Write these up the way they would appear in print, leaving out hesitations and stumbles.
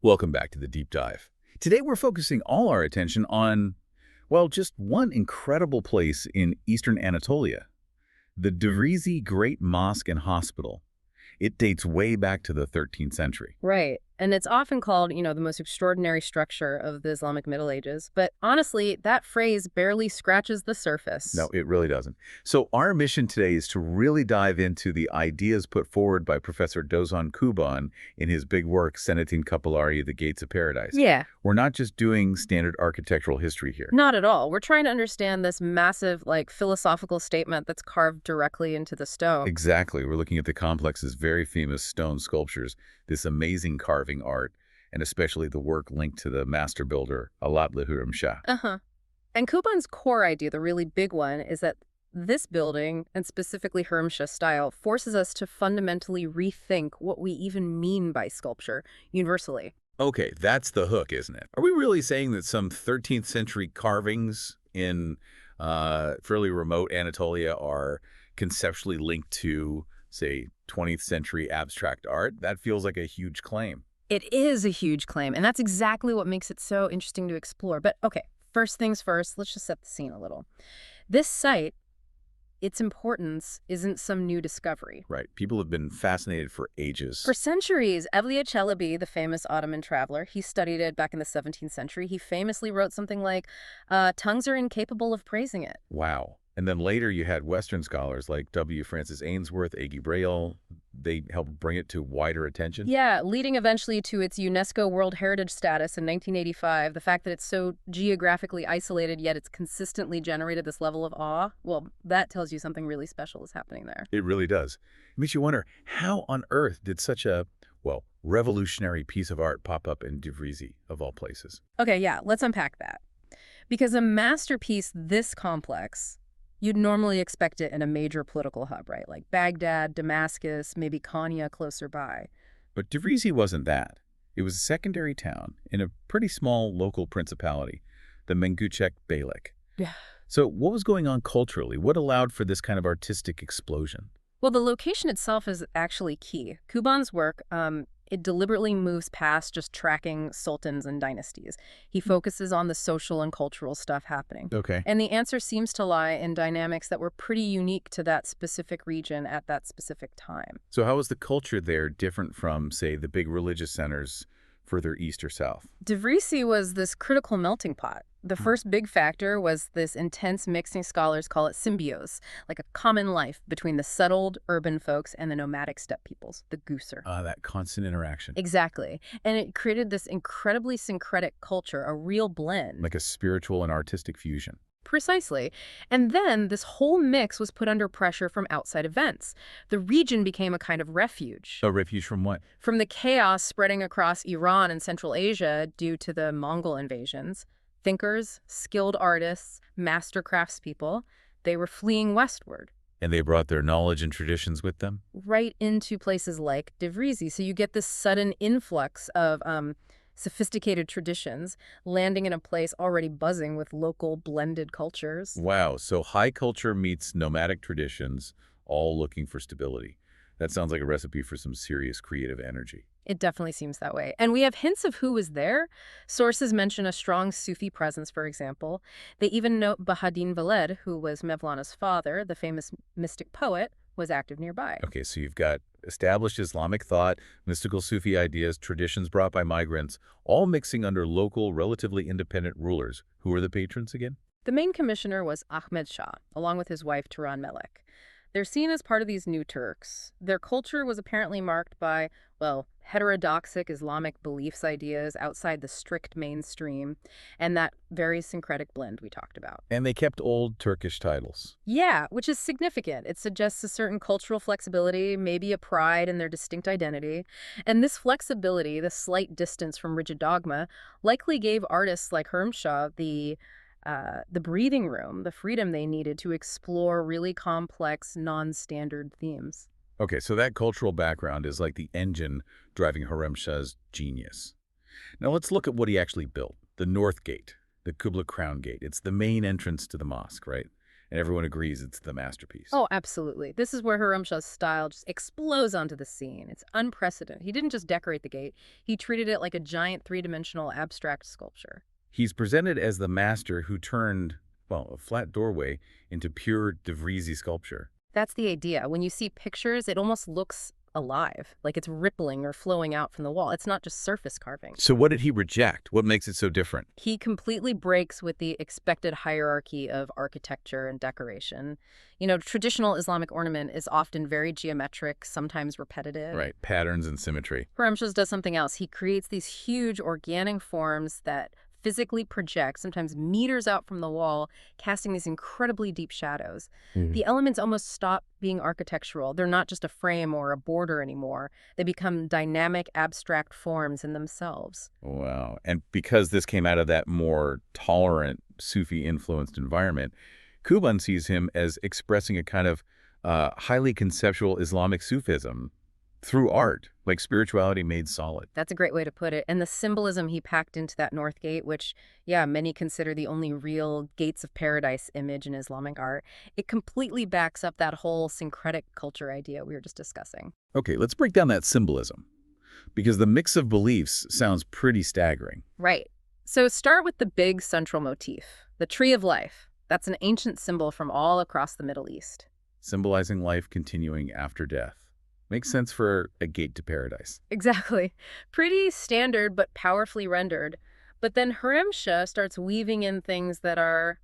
Welcome back to the Deep Dive. Today we're focusing all our attention on, well, just one incredible place in eastern Anatolia, the Divriği Great Mosque and Hospital. It dates way back to the 13th century. Right. And it's often called, the most extraordinary structure of the Islamic Middle Ages. But honestly, that phrase barely scratches the surface. No, it really doesn't. So our mission today is to really dive into the ideas put forward by Professor Doğan Kuban in his big work, Cennetin Kapıları, The Gates of Paradise. Yeah. We're not just doing standard architectural history here. Not at all. We're trying to understand this massive, philosophical statement that's carved directly into the stone. Exactly. We're looking at the complex's very famous stone sculptures, this amazing carving art, and especially the work linked to the master builder, Ahlat Hürremşah. And Kuban's core idea, the really big one, is that this building, and specifically Hürremşah style, forces us to fundamentally rethink what we even mean by sculpture, universally. Okay, that's the hook, isn't it? Are we really saying that some 13th century carvings in fairly remote Anatolia are conceptually linked to, say, 20th century abstract art? That feels like a huge claim. It is a huge claim, and that's exactly what makes it so interesting to explore. But okay, first things first, let's just set the scene a little. This site, its importance isn't some new discovery. Right. People have been fascinated for ages. For centuries, Evliya Çelebi, the famous Ottoman traveler, he studied it back in the 17th century. He famously wrote something like, tongues are incapable of praising it. Wow. And then later you had Western scholars like W. Francis Ainsworth, A. Braille. They helped bring it to wider attention. Yeah, leading eventually to its UNESCO World Heritage status in 1985. The fact that it's so geographically isolated, yet it's consistently generated this level of awe, well, that tells you something really special is happening there. It really does. It makes you wonder, how on earth did such a, well, revolutionary piece of art pop up in Divriği, of all places? Okay, yeah, let's unpack that. Because a masterpiece this complex, you'd normally expect it in a major political hub, right? Like Baghdad, Damascus, maybe Konya closer by. But Divriği wasn't that. It was a secondary town in a pretty small local principality, the Mengucek Beylik. Yeah. So what was going on culturally? What allowed for this kind of artistic explosion? Well, the location itself is actually key. Kuban's work, it deliberately moves past just tracking sultans and dynasties. He focuses on the social and cultural stuff happening. Okay. And the answer seems to lie in dynamics that were pretty unique to that specific region at that specific time. So how was the culture there different from, say, the big religious centers further east or south? Divriği was this critical melting pot. The first big factor was this intense mixing. Scholars call it symbiose, like a common life between the settled urban folks and the nomadic steppe peoples, the Gusur. That constant interaction. Exactly. And it created this incredibly syncretic culture, a real blend. Like a spiritual and artistic fusion. Precisely. And then this whole mix was put under pressure from outside events. The region became a kind of refuge. A refuge from what? From the chaos spreading across Iran and Central Asia due to the Mongol invasions. Thinkers, skilled artists, master craftspeople, they were fleeing westward. And they brought their knowledge and traditions with them? Right into places like Divriği. So you get this sudden influx of sophisticated traditions landing in a place already buzzing with local blended cultures. Wow. So high culture meets nomadic traditions, all looking for stability. That sounds like a recipe for some serious creative energy. It definitely seems that way. And we have hints of who was there. Sources mention a strong Sufi presence, for example. They even note Bahadin Veled, who was Mevlana''s father, the famous mystic poet, was active nearby. Okay, so you've got established Islamic thought, mystical Sufi ideas, traditions brought by migrants, all mixing under local, relatively independent rulers. Who were the patrons again? The main commissioner was Ahmed Shah, along with his wife Turan Melek. They're seen as part of these new Turks. Their culture was apparently marked by, well, heterodoxic Islamic beliefs ideas outside the strict mainstream, and that very syncretic blend we talked about. And they kept old Turkish titles. Yeah, which is significant. It suggests a certain cultural flexibility, maybe a pride in their distinct identity. And this flexibility, the slight distance from rigid dogma, likely gave artists like Hürremşah the breathing room, the freedom they needed to explore really complex, non-standard themes. Okay, so that cultural background is like the engine driving Hürremşah's genius. Now let's look at what he actually built. The North Gate, the Kubla Crown Gate. It's the main entrance to the mosque, right? and everyone agrees it's the masterpiece. Oh, absolutely. This is where Hürremşah's style just explodes onto the scene. It's unprecedented. He didn't just decorate the gate. He treated it like a giant three-dimensional abstract sculpture. He's presented as the master who turned, well, a flat doorway into pure Divriği sculpture. That's the idea. When you see pictures, it almost looks alive, like it's rippling or flowing out from the wall. It's not just surface carving. So what did he reject? What makes it so different? He completely breaks with the expected hierarchy of architecture and decoration. You know, traditional Islamic ornament is often very geometric, sometimes repetitive. Right, patterns and symmetry. Hürremşah's does something else. He creates these huge organic forms that physically project, sometimes meters out from the wall, casting these incredibly deep shadows. The elements almost stop being architectural. They're not just a frame or a border anymore. They become dynamic, abstract forms in themselves. Wow. And because this came out of that more tolerant, Sufi-influenced environment, Kuban sees him as expressing a kind of highly conceptual Islamic Sufism through art, like spirituality made solid. That's a great way to put it. And the symbolism he packed into that north gate, which, yeah, many consider the only real gates of paradise image in Islamic art, it completely backs up that whole syncretic culture idea we were just discussing. Okay, let's break down that symbolism, because the mix of beliefs sounds pretty staggering. Right. So start with the big central motif, the tree of life. That's an ancient symbol from all across the Middle East. Symbolizing life continuing after death. Makes sense for a gate to paradise. Exactly. Pretty standard, but powerfully rendered. But then Hürremşah starts weaving in things that are,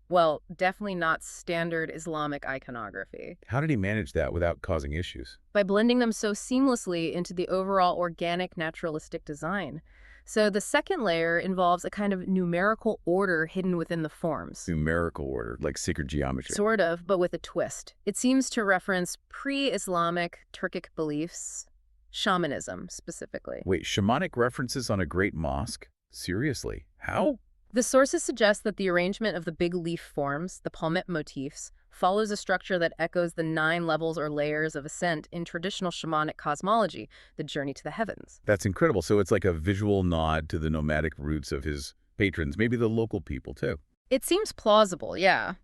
well, definitely not standard Islamic iconography. How did he manage that without causing issues? By blending them so seamlessly into the overall organic, naturalistic design. So the second layer involves a kind of numerical order hidden within the forms. Numerical order, like sacred geometry. Sort of, but with a twist. It seems to reference pre-Islamic Turkic beliefs, shamanism specifically. Wait, shamanic references on a great mosque? Seriously? How? The sources suggest that the arrangement of the big leaf forms, the palmette motifs, follows a structure that echoes the 9 levels or layers of ascent in traditional shamanic cosmology, the journey to the heavens. That's incredible. So it's like a visual nod to the nomadic roots of his patrons, maybe the local people too. It seems plausible, yeah.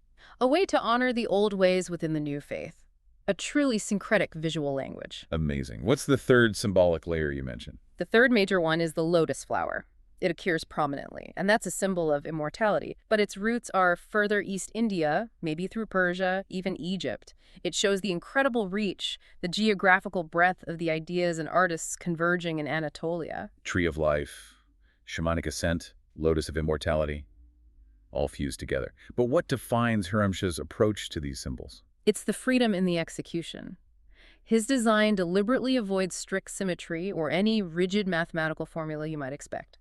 A way to honor the old ways within the new faith. A truly syncretic visual language. Amazing. What's the third symbolic layer you mentioned? The third major one is the lotus flower. It occurs prominently, and that's a symbol of immortality. But its roots are further East India, maybe through Persia, even Egypt. It shows the incredible reach, the geographical breadth of the ideas and artists converging in Anatolia. Tree of life, shamanic ascent, lotus of immortality, all fused together. But what defines Hürremşah's approach to these symbols? It's the freedom in the execution. His design deliberately avoids strict symmetry or any rigid mathematical formula you might expect.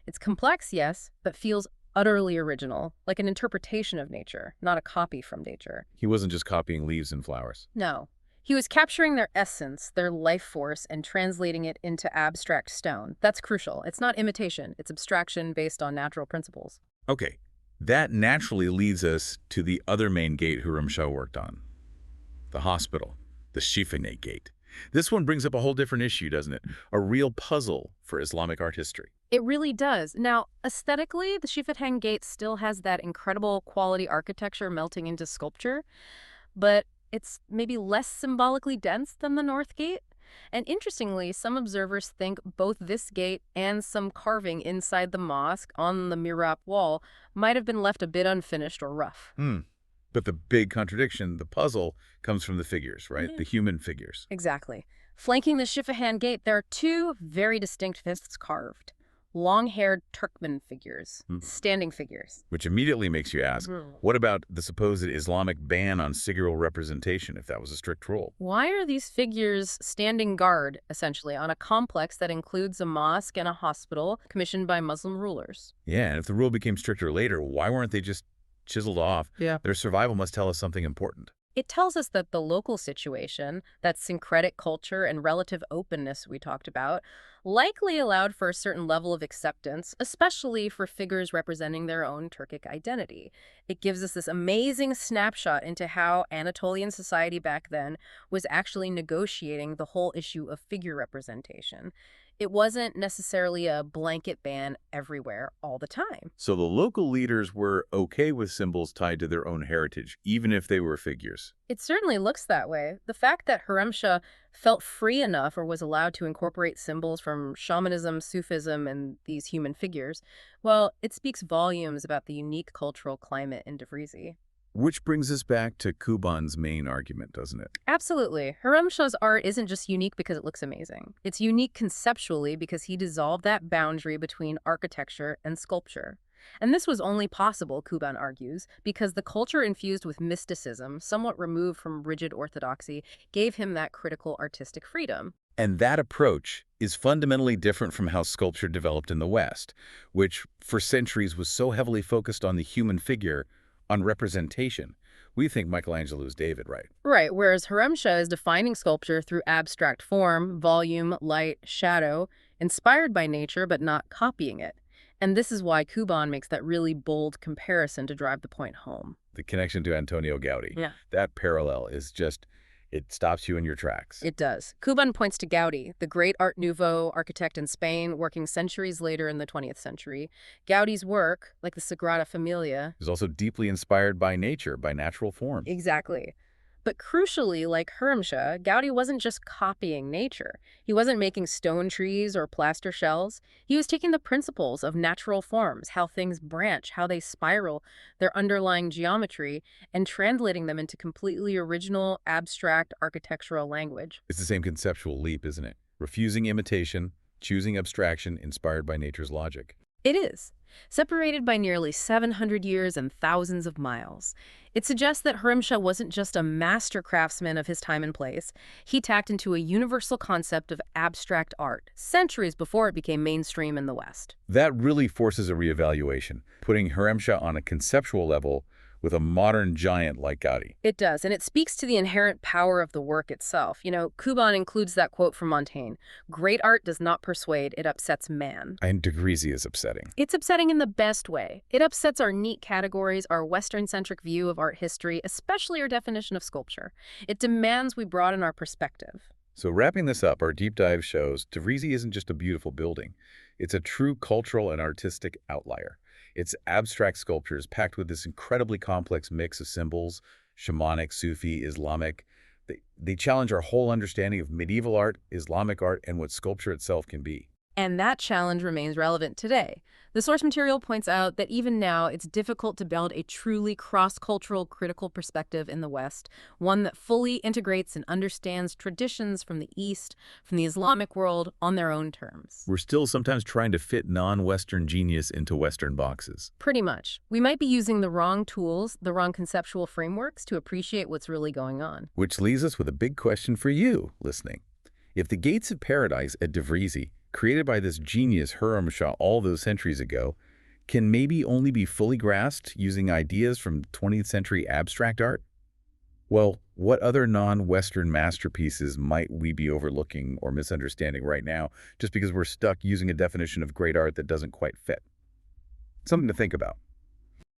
It's complex, yes, but feels utterly original, like an interpretation of nature, not a copy from nature. He wasn't just copying leaves and flowers. No. He was capturing their essence, their life force, and translating it into abstract stone. That's crucial. It's not imitation. It's abstraction based on natural principles. Okay, that naturally leads us to the other main gate Hürremşah worked on, the hospital, the Şifahane gate. This one brings up a whole different issue, doesn't it? A real puzzle for Islamic art history. It really does. Now, aesthetically, the Şifahane gate still has that incredible quality architecture melting into sculpture, but it's maybe less symbolically dense than the North Gate. And interestingly, some observers think both this gate and some carving inside the mosque on the mihrab wall might have been left a bit unfinished or rough. But the big contradiction, the puzzle, comes from the figures, right? The human figures. Exactly. Flanking the Şifahane gate, there are 2 very distinct figures carved. Long-haired Turkmen figures, standing figures. Which immediately makes you ask, what about the supposed Islamic ban on figural representation, if that was a strict rule? Why are these figures standing guard, essentially, on a complex that includes a mosque and a hospital commissioned by Muslim rulers? Yeah, and if the rule became stricter later, why weren't they just chiseled off? Yeah. Their survival must tell us something important. It tells us that the local situation, that syncretic culture and relative openness we talked about, likely allowed for a certain level of acceptance, especially for figures representing their own Turkic identity. It gives us this amazing snapshot into how Anatolian society back then was actually negotiating the whole issue of figure representation. It wasn't necessarily a blanket ban everywhere all the time. So the local leaders were okay with symbols tied to their own heritage, even if they were figures. It certainly looks that way. The fact that Hürremşah felt free enough or was allowed to incorporate symbols from shamanism, Sufism, and these human figures, well, it speaks volumes about the unique cultural climate in Divriği. Which brings us back to Kuban's main argument, doesn't it? Absolutely. Hürremşah's art isn't just unique because it looks amazing. It's unique conceptually because he dissolved that boundary between architecture and sculpture. And this was only possible, Kuban argues, because the culture infused with mysticism, somewhat removed from rigid orthodoxy, gave him that critical artistic freedom. And that approach is fundamentally different from how sculpture developed in the West, which for centuries was so heavily focused on the human figure, on representation. We think Michelangelo's David, right? Right, whereas Hürremşah is defining sculpture through abstract form, volume, light, shadow, inspired by nature but not copying it. And this is why Kuban makes that really bold comparison to drive the point home. The connection to Antonio Gaudi. Yeah. That parallel is just, it stops you in your tracks. It does. Kuban points to Gaudi, the great Art Nouveau architect in Spain, working centuries later in the 20th century. Gaudi's work, like the Sagrada Familia, Is also deeply inspired by nature, by natural forms. exactly. But crucially, like Hürremşah, Gaudi wasn't just copying nature. He wasn't making stone trees or plaster shells. He was taking the principles of natural forms, how things branch, how they spiral, their underlying geometry, and translating them into completely original, abstract architectural language. It's the same conceptual leap, isn't it? Refusing imitation, choosing abstraction inspired by nature's logic. It is. Separated by nearly 700 years and thousands of miles. It suggests that Hürremşah wasn't just a master craftsman of his time and place. He tacked into a universal concept of abstract art, centuries before it became mainstream in the West. That really forces a reevaluation, putting Hürremşah on a conceptual level with a modern giant like Gaudi. It does, and it speaks to the inherent power of the work itself. You know, Kuban includes that quote from Montaigne, "Great art does not persuade, it upsets man." And Divriği is upsetting. It's upsetting in the best way. It upsets our neat categories, our Western-centric view of art history, especially our definition of sculpture. It demands we broaden our perspective. So wrapping this up, our deep dive shows Divriği isn't just a beautiful building. It's a true cultural and artistic outlier. It's abstract sculptures packed with this incredibly complex mix of symbols, shamanic, Sufi, Islamic. They challenge our whole understanding of medieval art, Islamic art, and what sculpture itself can be. And that challenge remains relevant today. The source material points out that even now it's difficult to build a truly cross-cultural critical perspective in the West, one that fully integrates and understands traditions from the East, from the Islamic world, on their own terms. We're still sometimes trying to fit non-Western genius into Western boxes. Pretty much. We might be using the wrong tools, the wrong conceptual frameworks to appreciate what's really going on. Which leaves us with a big question for you, listening. If the gates of paradise at Divriği, created by this genius Hürremşah all those centuries ago, can maybe only be fully grasped using ideas from 20th century abstract art? Well, what other non-Western masterpieces might we be overlooking or misunderstanding right now just because we're stuck using a definition of great art that doesn't quite fit? Something to think about.